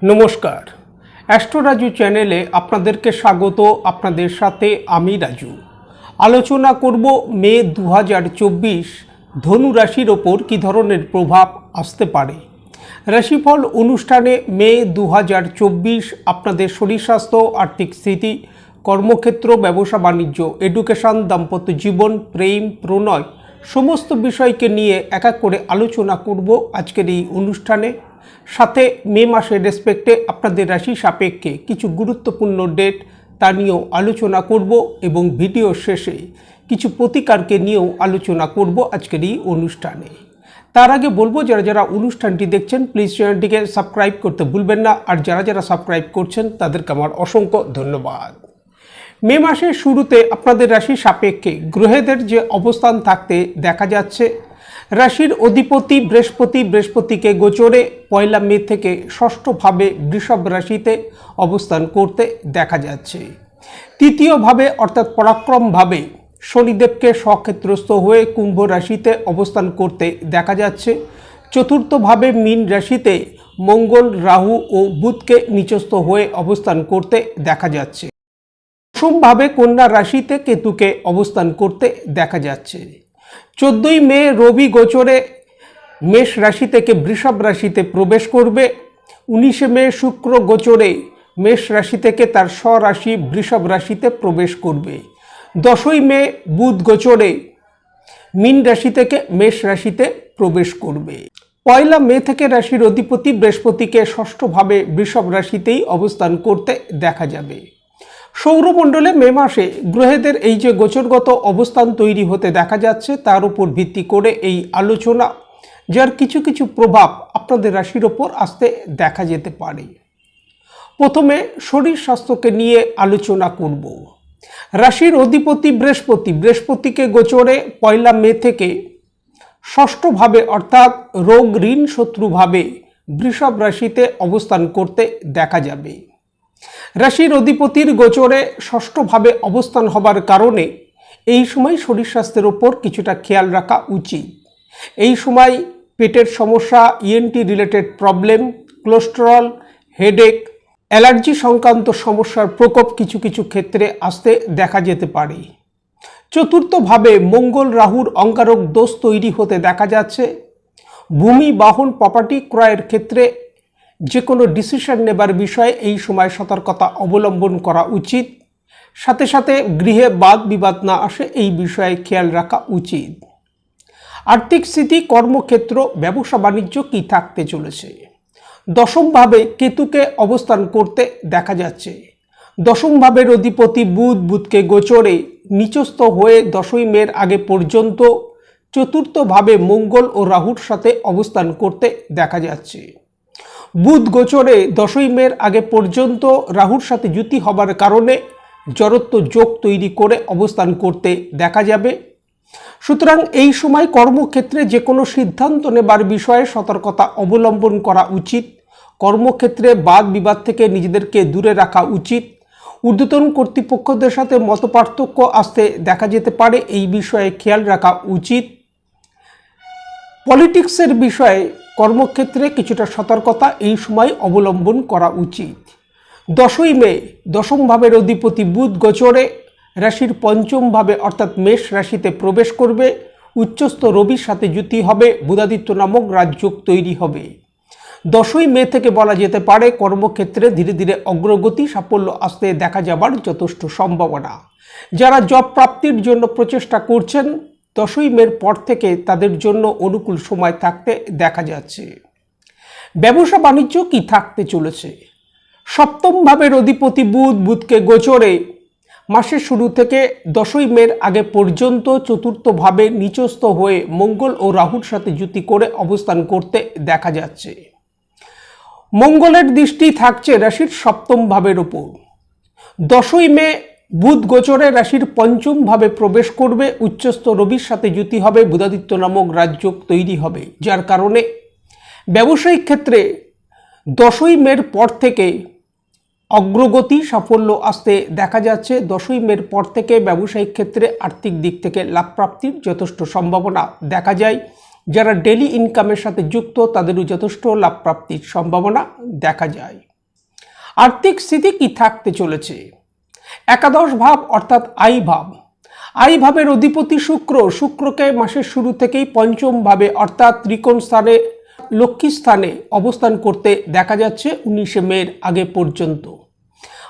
নমস্কার, অ্যাস্ট্রো রাজু চ্যানেলে আপনাদেরকে স্বাগত। আপনাদের সাথে আমি রাজু। আলোচনা করব মে 2024 ধনু রাশির ওপর কী ধরনের প্রভাব আসতে পারে। রাশিফল অনুষ্ঠানে মে 2024 আপনাদের শরীর স্বাস্থ্য, আর্থিক স্থিতি, কর্মক্ষেত্র, ব্যবসা বাণিজ্য, এডুকেশন, দাম্পত্য জীবন, প্রেম, প্রণয় সমস্ত বিষয়কে নিয়ে এক এক করে আলোচনা করব আজকের এই অনুষ্ঠানে। সাথে মে মাসের রেসপেক্টে আপনাদের রাশি সাপেক্ষে কিছু গুরুত্বপূর্ণ ডেট তা নিয়েও আলোচনা করব এবং ভিডিও শেষে কিছু প্রতিকারকে নিয়েও আলোচনা করব আজকের এই অনুষ্ঠানে। তার আগে বলবো, যারা যারা অনুষ্ঠানটি দেখছেন প্লিজ চ্যানেলটিকে সাবস্ক্রাইব করতে ভুলবেন না, আর যারা যারা সাবস্ক্রাইব করছেন তাদেরকে আমার অসংখ্য ধন্যবাদ। মে মাসের শুরুতে আপনাদের রাশি সাপেক্ষে গ্রহেদের যে অবস্থান থাকতে দেখা যাচ্ছে, রাশির অধিপতি বৃহস্পতিকে গোচরে 1 মে থেকে ষষ্ঠভাবে বৃষভ রাশিতে অবস্থান করতে দেখা যাচ্ছে। তৃতীয়ভাবে অর্থাৎ পরাক্রমভাবে শনিদেবকে স্বক্ষেত্রস্থ হয়ে কুম্ভ রাশিতে অবস্থান করতে দেখা যাচ্ছে। চতুর্থভাবে মীন রাশিতে মঙ্গল, রাহু ও বুধকে নিচস্থ হয়ে অবস্থান করতে দেখা যাচ্ছে। দশমভাবে কন্যা রাশিতে কেতুকে অবস্থান করতে দেখা যাচ্ছে। 14 মে রবি গোচরে মেষ রাশি থেকে বৃষভ রাশিতে প্রবেশ করবে। 19 মে শুক্র গোচরে মেষ রাশি থেকে তার স্বরাশি বৃষভ রাশিতে প্রবেশ করবে। 10 মে বুধ গোচরে মীন রাশি থেকে মেষ রাশিতে প্রবেশ করবে। 1 মে থেকে রাশির অধিপতি বৃহস্পতিকে ষষ্ঠভাবে বৃষভ রাশিতেই অবস্থান করতে দেখা যাবে। সৌরমণ্ডলে মে মাসে গ্রহেদের এই যে গোচরগত অবস্থান তৈরি হতে দেখা যাচ্ছে, তার উপর ভিত্তি করে এই আলোচনা, যার কিছু কিছু প্রভাব আপনাদের রাশির ওপর আসতে দেখা যেতে পারে। প্রথমে শরীর স্বাস্থ্যকে নিয়ে আলোচনা করব। রাশির অধিপতি বৃহস্পতিকে গোচরে 1 মে থেকে ষষ্ঠভাবে অর্থাৎ রোগ ঋণ শত্রুভাবে বৃষভ রাশিতে অবস্থান করতে দেখা যাবে। রাশির অধিপতির গোচরে ষষ্ঠভাবে অবস্থান হবার কারণে এই সময় শরীর স্বাস্থ্যের ওপর কিছুটা খেয়াল রাখা উচিত। এই সময় পেটের সমস্যা, ENT related problem, cholesterol, headache, allergy সংক্রান্ত সমস্যার প্রকোপ কিছু কিছু ক্ষেত্রে আসতে দেখা যেতে পারে। চতুর্থভাবে মঙ্গল রাহুর অঙ্গারক দোষ তৈরি হতে দেখা যাচ্ছে। ভূমি, বাহন, প্রপার্টি ক্রয়ের ক্ষেত্রে যে কোনো ডিসিশন নেবার বিষয়ে এই সময় সতর্কতা অবলম্বন করা উচিত। সাথে সাথে গৃহে বাদ বিবাদ না আসে এই বিষয়ে খেয়াল রাখা উচিত। আর্থিক স্থিতি, কর্মক্ষেত্র, ব্যবসা বাণিজ্য কী থাকতে চলেছে। দশমভাবে কেতুকে অবস্থান করতে দেখা যাচ্ছে। দশমভাবের অধিপতি বুধকে গোচরে নিচস্থ হয়ে 10 মের আগে পর্যন্ত চতুর্থভাবে মঙ্গল ও রাহুর সাথে অবস্থান করতে দেখা যাচ্ছে। বুধ গোচরে 10 মের আগে পর্যন্ত রাহুর সাথে যুতি হবার কারণে জড়ত্ব যোগ তৈরি করে অবস্থান করতে দেখা যাবে। সুতরাং এই সময় কর্মক্ষেত্রে যে কোনো সিদ্ধান্ত নেবার বিষয়ে সতর্কতা অবলম্বন করা উচিত। কর্মক্ষেত্রে বাদ বিবাদ থেকে নিজেদেরকে দূরে রাখা উচিত। ঊর্ধ্বতন কর্তৃপক্ষদের সাথে মতপার্থক্য আসতে দেখা যেতে পারে, এই বিষয়ে খেয়াল রাখা উচিত। পলিটিক্সের বিষয়ে কর্মক্ষেত্রে কিছুটা সতর্কতা এই সময় অবলম্বন করা উচিত। 10 মে দশমভাবের অধিপতি বুধ গোচরে রাশির পঞ্চমভাবে অর্থাৎ মেষ রাশিতে প্রবেশ করবে। উচ্চস্থ রবির সাথে যুতি হবে, বুধাদিত্য নামক রাজযোগ তৈরি হবে। 10 মে থেকে বলা যেতে পারে কর্মক্ষেত্রে ধীরে ধীরে অগ্রগতি, সাফল্য আসতে দেখা যাবার যথেষ্ট সম্ভাবনা। যারা জব প্রাপ্তির জন্য প্রচেষ্টা করছেন, 10 মের পর থেকে তাদের জন্য অনুকূল সময় থাকতে দেখা যাচ্ছে। ব্যবসা বাণিজ্য কি থাকতে চলেছে। সপ্তম ভাবের অধিপতি বুধকে গোচরে মাসের শুরু থেকে 10 মের আগে পর্যন্ত চতুর্থভাবে নিচস্থ হয়ে মঙ্গল ও রাহুর সাথে যুতি করে অবস্থান করতে দেখা যাচ্ছে। মঙ্গলের দৃষ্টি থাকছে রাশির সপ্তম ভাবের উপর। 10 মে বুধ গোচরে রাশির পঞ্চম ভাবে প্রবেশ করবে। উচ্চস্থ রবির সাথে যুতি হবে, বুধাদিত্য নামক রাজযোগ তৈরি হবে, যার কারণে ব্যবসায়িক ক্ষেত্রে 10 মের পর থেকে অগ্রগতি, সাফল্য আসতে দেখা যাচ্ছে। 10 মের পর থেকে ব্যবসায়িক ক্ষেত্রে আর্থিক দিক থেকে লাভ প্রাপ্তির যথেষ্ট সম্ভাবনা দেখা যায়। যারা ডেলি ইনকামের সাথে যুক্ত তাদেরও যথেষ্ট লাভ প্রাপ্তির সম্ভাবনা দেখা যায়। আর্থিক স্থিতি কি থাকতে চলেছে? একাদশ ভাব অর্থাৎ আয় ভাব, আয় ভাবের অধিপতি শুক্রকে মাসের শুরু থেকেই পঞ্চম ভাবে অর্থাৎ ত্রিকোণ স্থানে লক্ষ্মী স্থানে অবস্থান করতে দেখা যাচ্ছে 19শে মের আগে পর্যন্ত।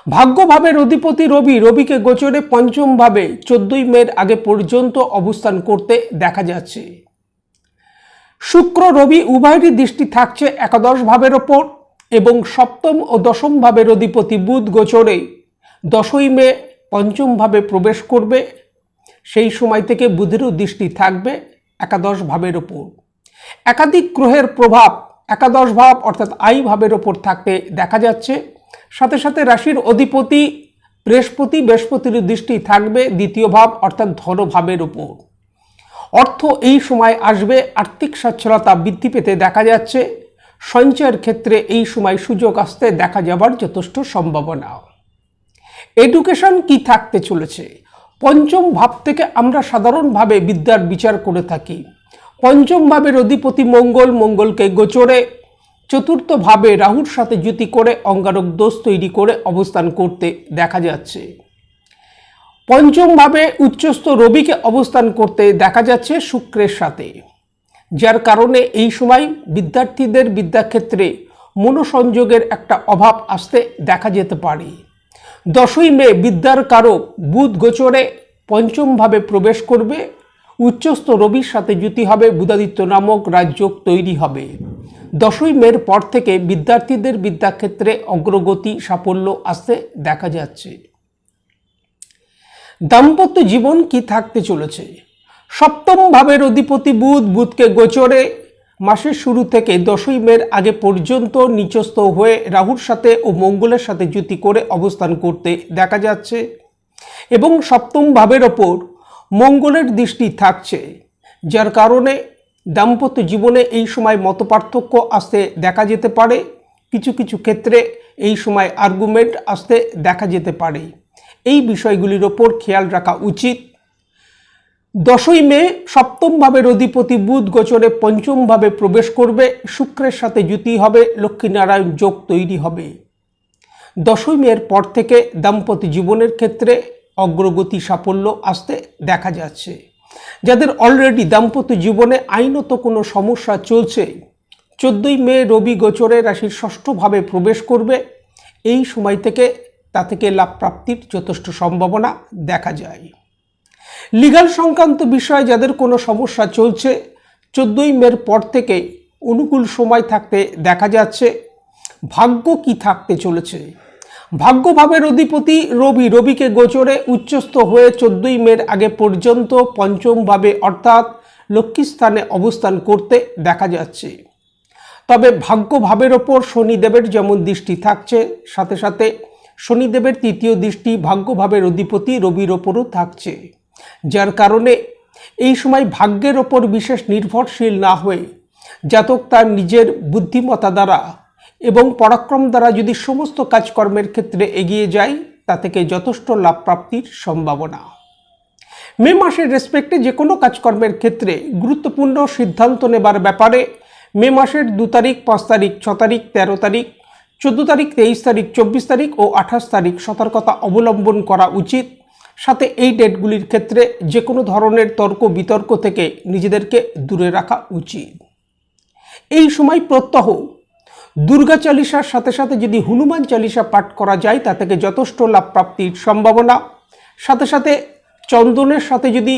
ভাগ্যভাবের অধিপতি রবিকে গোচরে পঞ্চম ভাবে 14ই মের আগে পর্যন্ত অবস্থান করতে দেখা যাচ্ছে। শুক্র রবি উভয়েরই দৃষ্টি থাকছে একাদশ ভাবের ওপর এবং সপ্তম ও দশম ভাবের অধিপতি বুধ গোচরে 10ই মে পঞ্চম ভাবে প্রবেশ করবে। সেই সময় থেকে বুধেরও দৃষ্টি থাকবে একাদশ ভাবের ওপর। একাধিক গ্রহের প্রভাব একাদশ ভাব অর্থাৎ আয় ভাবের ওপর থাকতে দেখা যাচ্ছে। সাথে সাথে রাশির অধিপতি বৃহস্পতির দৃষ্টি থাকবে দ্বিতীয় ভাব অর্থাৎ ধন ভাবের ওপর। অর্থ এই সময় আসবে, আর্থিক সচ্ছলতা বৃদ্ধি পেতে দেখা যাচ্ছে। সঞ্চয়ের ক্ষেত্রে এই সময় সুযোগ আসতে দেখা যাবার যথেষ্ট সম্ভাবনা। এডুকেশন কি থাকতে চলেছে? পঞ্চম ভাব থেকে আমরা সাধারণভাবে বিদ্যার বিচার করে থাকি। পঞ্চম ভাবের অধিপতি মঙ্গলকে গোচরে চতুর্থ ভাবে রাহুর সাথে যুতি করে অঙ্গারক দোষ তৈরি করে অবস্থান করতে দেখা যাচ্ছে। পঞ্চম ভাবে উচ্চস্থ রবিকে অবস্থান করতে দেখা যাচ্ছে শুক্রের সাথে, যার কারণে এই সময় বিদ্যার্থীদের বিদ্যাক্ষেত্রে মনোসংযোগের একটা অভাব আসতে দেখা যেতে পারে। 10ই মে বিদ্যার কারক বুধ গোচরে পঞ্চম ভাবে প্রবেশ করবে। উচ্চস্থ রবির সাথে যুতি হবে, বুধাদিত্য নামক রাজযোগ তৈরি হবে। 10ই মের পর থেকে বিদ্যার্থীদের বিদ্যাক্ষেত্রে অগ্রগতি সাফল্য আসতে দেখা যাচ্ছে। দাম্পত্য জীবন কি থাকতে চলেছে? সপ্তম ভাবের অধিপতি বুধকে গোচরে মাসের শুরু থেকে 10ই মের আগে পর্যন্ত নিচস্থ হয়ে রাহুর সাথে ও মঙ্গলের সাথে যুতি করে অবস্থান করতে দেখা যাচ্ছে এবং সপ্তম ভাবের ওপর মঙ্গলের দৃষ্টি থাকছে, যার কারণে দাম্পত্য জীবনে এই সময় মতপার্থক্য আসতে দেখা যেতে পারে। কিছু কিছু ক্ষেত্রে এই সময় আর্গুমেন্ট আসতে দেখা যেতে পারে। এই বিষয়গুলির ওপর খেয়াল রাখা উচিত। 10ই মে সপ্তম ভাবের অধিপতি বুধ গোচরে পঞ্চম ভাবে প্রবেশ করবে। শুক্রের সাথে যুতি হবে, লক্ষ্মীনারায়ণ যোগ তৈরি হবে। 10ই মের পর থেকে দাম্পত্য জীবনের ক্ষেত্রে অগ্রগতি সাফল্য আসতে দেখা যাচ্ছে। যাদের অলরেডি দাম্পত্য জীবনে আইনত কোনো সমস্যা চলছে, 14ই মে রবি গোচরে রাশির ষষ্ঠ ভাবে প্রবেশ করবে। এই সময় থেকে তা থেকে লাভ প্রাপ্তির যথেষ্ট সম্ভাবনা দেখা যায়। লিগাল সংক্রান্ত বিষয়ে যাদের কোনো সমস্যা চলছে, 14ই মের পর থেকে অনুকূল সময় থাকতে দেখা যাচ্ছে। ভাগ্য কি থাকতে চলেছে? ভাগ্যভাবের অধিপতি রবিকে গোচরে উচ্চস্থ হয়ে 14ই মের আগে পর্যন্ত পঞ্চম ভাবে অর্থাৎ লক্ষ্মী স্থানে অবস্থান করতে দেখা যাচ্ছে। তবে ভাগ্যভাবের ওপর শনিদেবের যেমন দৃষ্টি থাকছে, সাথে সাথে শনিদেবের তৃতীয় দৃষ্টি ভাগ্যভাবের অধিপতি রবির ওপরও থাকছে, যার কারণে এই সময় ভাগ্যের ওপর বিশেষ নির্ভরশীল না হয়ে জাতক তার নিজের বুদ্ধিমত্তা দ্বারা এবং পরাক্রম দ্বারা যদি সমস্ত কাজকর্মের ক্ষেত্রে এগিয়ে যায়, তা থেকে যথেষ্ট লাভ প্রাপ্তির সম্ভাবনা। মে মাসের রেসপেক্টে যে কোনো কাজকর্মের ক্ষেত্রে গুরুত্বপূর্ণ সিদ্ধান্ত নেবার ব্যাপারে মে মাসের 2 তারিখ, 5 তারিখ, 6 তারিখ, 13 তারিখ, 14 তারিখ, 23 তারিখ, 24 তারিখ ও 28 তারিখ সতর্কতা অবলম্বন করা উচিত। সাথে এই ডেটগুলির ক্ষেত্রে যে কোনো ধরনের তর্ক বিতর্ক থেকে নিজেদেরকে দূরে রাখা উচিত। এই সময় প্রত্যহ দুর্গা চালিসার সাথে সাথে যদি হনুমান চালিসা পাঠ করা যায়, তা থেকে যথেষ্ট লাভ প্রাপ্তির সম্ভাবনা। সাথে সাথে চন্দনের সাথে যদি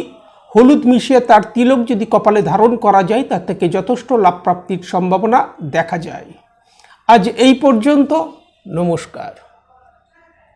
হলুদ মিশিয়ে তার তিলক যদি কপালে ধারণ করা যায়, তার থেকে যথেষ্ট লাভ প্রাপ্তির সম্ভাবনা দেখা যায়। আজ এই পর্যন্ত, নমস্কার।